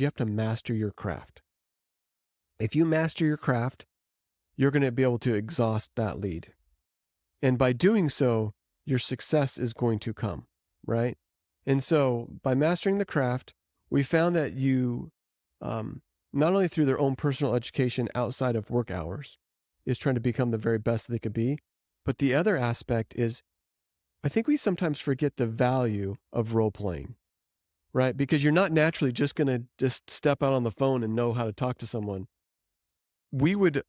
you have to master your craft. If you master your craft, you're going to be able to exhaust that lead. And by doing so, your success is going to come, right? And so by mastering the craft, we found that you, not only through their own personal education outside of work hours, is trying to become the very best they could be, but the other aspect is, I think we sometimes forget the value of role playing, right? Because you're not naturally just going to just step out on the phone and know how to talk to someone. We would,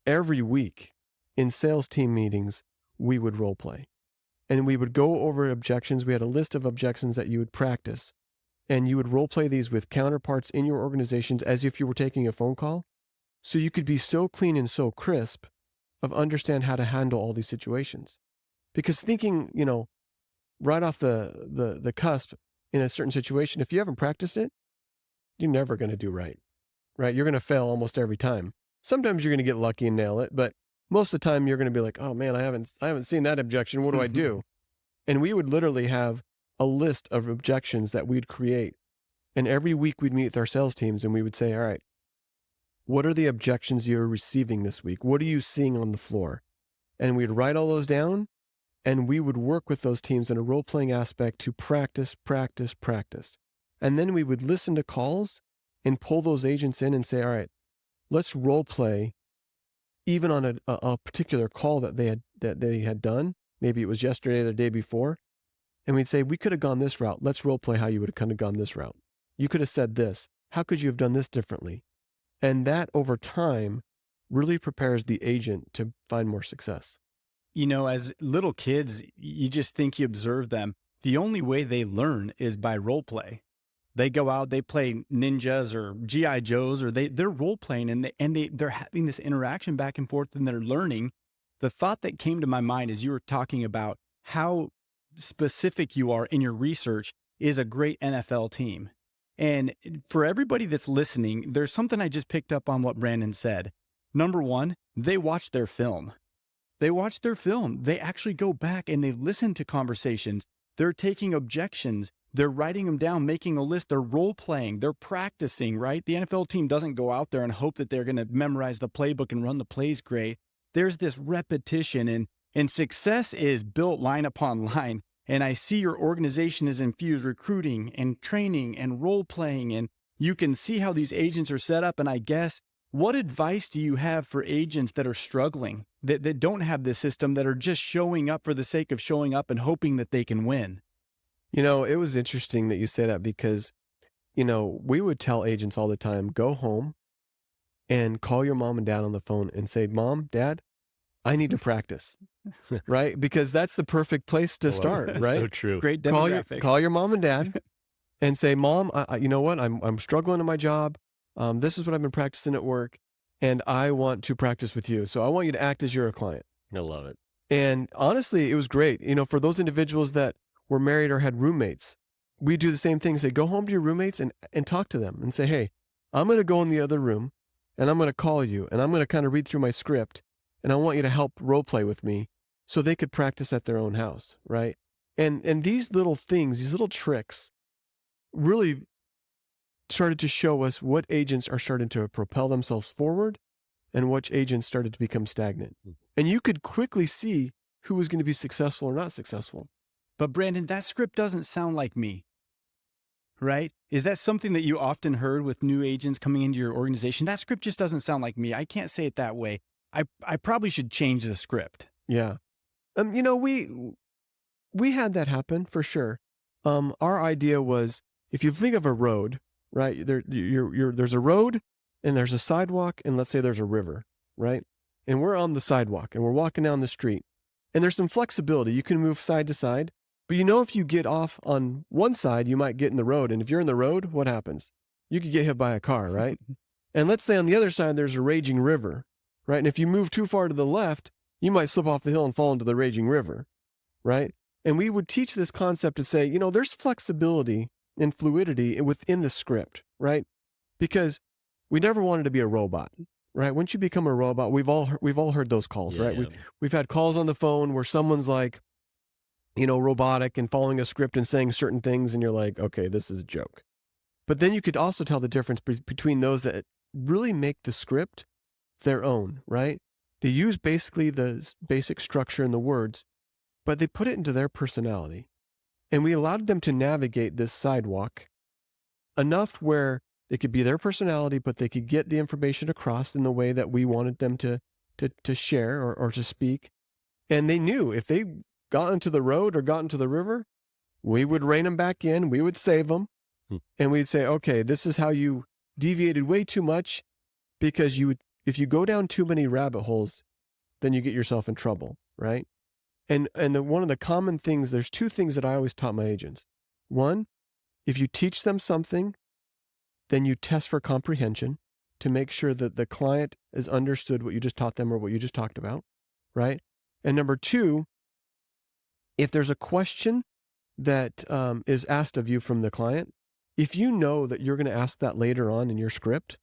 every week in sales team meetings, we would role play. And we would go over objections. We had a list of objections that you would practice. And you would role play these with counterparts in your organizations as if you were taking a phone call. So you could be so clean and so crisp of understand how to handle all these situations. Because thinking, right off the cusp in a certain situation, if you haven't practiced it, you're never going to do right? You're going to fail almost every time. Sometimes you're going to get lucky and nail it, but most of the time you're going to be like, oh man, I haven't seen that objection. What do I do? And we would literally have a list of objections that we'd create. And every week we'd meet with our sales teams and we would say, all right, what are the objections you're receiving this week? What are you seeing on the floor? And we'd write all those down and we would work with those teams in a role-playing aspect to practice. And then we would listen to calls and pull those agents in and say, all right, let's role play even on a particular call that they had done. Maybe it was yesterday or the day before. And we'd say, we could have gone this route. Let's role play how you would have kind of gone this route. You could have said this. How could you have done this differently? And that over time really prepares the agent to find more success. As little kids, you just think you observe them. The only way they learn is by role play. They go out, they play ninjas or G.I. Joes, or they're role playing and they're having this interaction back and forth and they're learning. The thought that came to my mind as you were talking about how specific you are in your research is a great NFL team. And for everybody that's listening, there's something I just picked up on what Brandon said. Number one, they watch their film. They actually go back and they listen to conversations. They're taking objections. They're writing them down, making a list. They're role playing. They're practicing, right? The NFL team doesn't go out there and hope that they're going to memorize the playbook and run the plays great. There's this repetition and success is built line upon line. And I see your organization is infused recruiting and training and role playing. And you can see how these agents are set up. And I guess, what advice do you have for agents that are struggling, that don't have this system, that are just showing up for the sake of showing up and hoping that they can win? It was interesting that you say that because, we would tell agents all the time, go home and call your mom and dad on the phone and say, Mom, Dad, I need to practice, right? Because that's the perfect place to start, right? So true. Great demographic. Call your mom and dad and say, Mom, you know what? I'm struggling in my job. This is what I've been practicing at work, and I want to practice with you. So I want you to act as you're a client. I love it. And honestly, it was great. For those individuals that were married or had roommates, we do the same thing. Say, go home to your roommates and talk to them and say, hey, I'm going to go in the other room and I'm going to call you and I'm going to kind of read through my script and I want you to help role play with me so they could practice at their own house, right? And these little things, these little tricks really started to show us what agents are starting to propel themselves forward and which agents started to become stagnant. And you could quickly see who was going to be successful or not successful. But Brandon, that script doesn't sound like me, right? Is that something that you often heard with new agents coming into your organization? That script just doesn't sound like me. I can't say it that way. I probably should change the script. Yeah. We had that happen for sure. Our idea was, if you think of a road, right? There's a road and there's a sidewalk and let's say there's a river, right? And we're on the sidewalk and we're walking down the street and there's some flexibility. You can move side to side, but if you get off on one side, you might get in the road. And if you're in the road, what happens? You could get hit by a car, right? And let's say on the other side, there's a raging river, right? And if you move too far to the left, you might slip off the hill and fall into the raging river, right? And we would teach this concept to say, there's flexibility and fluidity within the script, right? Because we never wanted to be a robot, right? Once you become a robot, we've all heard those calls, right? Yeah. We've had calls on the phone where someone's like, robotic and following a script and saying certain things, and you're like, okay, this is a joke, But then you could also tell the difference between those that really make the script their own, right? They use basically the basic structure and the words, but they put it into their personality. And we allowed them to navigate this sidewalk enough where they could be their personality, but they could get the information across in the way that we wanted them to share or to speak. And they knew if they got into the road or got into the river, we would rein them back in, we would save them, Hmm. and we'd say, okay, this is how you deviated way too much, because if you go down too many rabbit holes, then you get yourself in trouble, right? And one of the common things, there's two things that I always taught my agents. One, if you teach them something, then you test for comprehension to make sure that the client has understood what you just taught them or what you just talked about, right? And number two, if there's a question that is asked of you from the client, if you know that you're going to ask that later on in your script,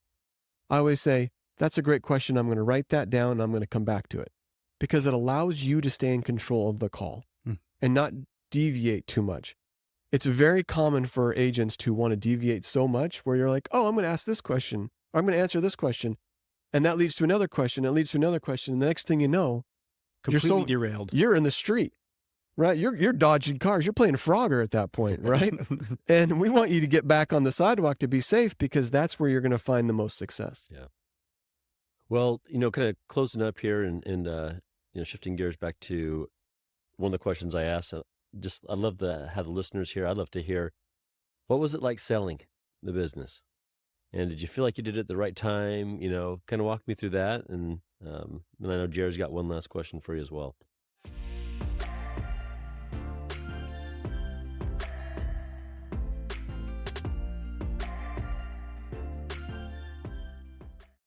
I always say, that's a great question. I'm going to write that down and I'm going to come back to it, because it allows you to stay in control of the call and not deviate too much. It's very common for agents to want to deviate so much where you're like, oh, I'm going to ask this question, or I'm going to answer this question. And that leads to another question. It leads to another question. And the next thing you know, Completely derailed. you're in the street, right? You're dodging cars. You're playing Frogger at that point, right? And we want you to get back on the sidewalk to be safe, because that's where you're going to find the most success. Yeah. Well, kind of closing up here and shifting gears back to one of the questions I asked. I'd love to have the listeners here. I'd love to hear, what was it like selling the business? And did you feel like you did it at the right time? Kind of walk me through that. And then I know Jared's got one last question for you as well.